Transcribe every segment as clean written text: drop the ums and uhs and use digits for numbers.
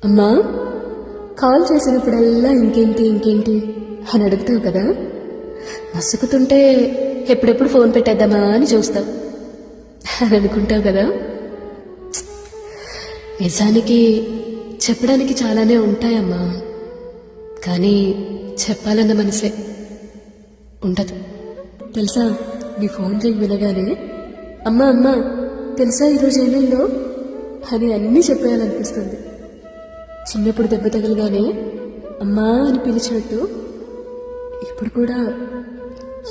అమ్మా, కాల్ చేసినప్పుడల్లా ఇంకేంటి ఇంకేంటి అని అడుగుతావు కదా. మసుకుతుంటే ఎప్పుడెప్పుడు ఫోన్ పెట్టేద్దామా అని చూస్తావు అని అనుకుంటావు కదా. నిజానికి చెప్పడానికి చాలానే ఉంటాయమ్మా, కానీ చెప్పాలన్న మనసే ఉండదు తెలుసా. నీ ఫోన్ రింగ్ వినగానే అమ్మా అమ్మా తెలుసా ఈరోజు ఏమైందో అని అన్నీ చెప్పేయాలనిపిస్తుంది. చిన్నప్పుడు దెబ్బ తగలగానే అమ్మా అని పిలిచినట్టు ఇప్పుడు కూడా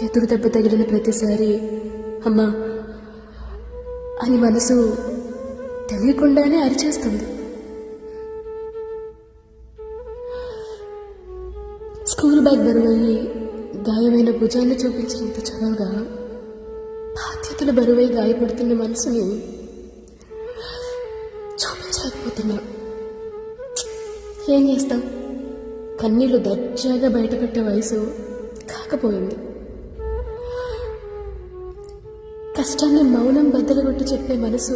ఎదురు దెబ్బ తగిలిన ప్రతిసారి అమ్మా అని మనసు తెలియకుండానే అరిచేస్తుంది. స్కూల్ బ్యాగ్ బరువయ్యి గాయమైన భుజాన్ని చూపించినంత చదవగా బాధ్యతల బరువై గాయపడుతున్న మనసుని చూపించలేకపోతున్నా. ఏం చేస్తాం, కన్నీళ్లు దర్జాగా బయటపెట్టే వయసు కాకపోయింది. కష్టాన్ని మౌనం బద్దలుగొట్టి చెప్పే మనసు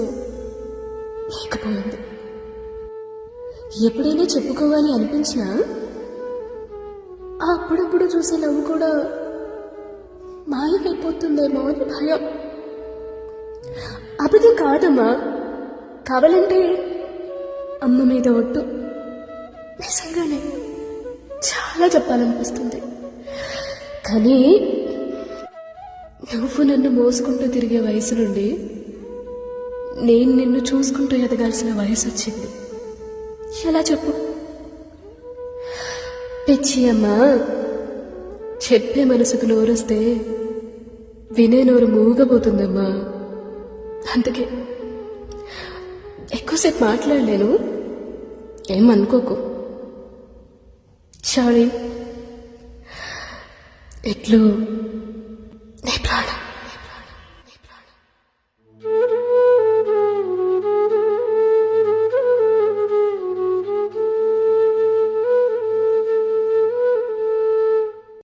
లేకపోయింది. ఎప్పుడైనా చెప్పుకోవాలి అనిపించినా అప్పుడప్పుడు చూసే నవ్వు కూడా మాయమైపోతుందేమో అని భయం. అబద్ధం కాదమ్మా, కావాలంటే అమ్మ మీద ఒట్టు, నిజంగానే చాలా చెప్పాలనిపిస్తుంది. కానీ నువ్వు నన్ను మోసుకుంటూ తిరిగే వయసు నుండి నేను నిన్ను చూసుకుంటూ ఎదగాల్సిన వయసు వచ్చింది. ఎలా చెప్పు పిచ్చి అమ్మా. చెప్పే మనసుకు నోరొస్తే వినే నోరు మూగబోతుందమ్మా. అందుకే ఎక్కువసేపు మాట్లాడలేను, ఏమనుకోకు. సారీ. ఎట్లు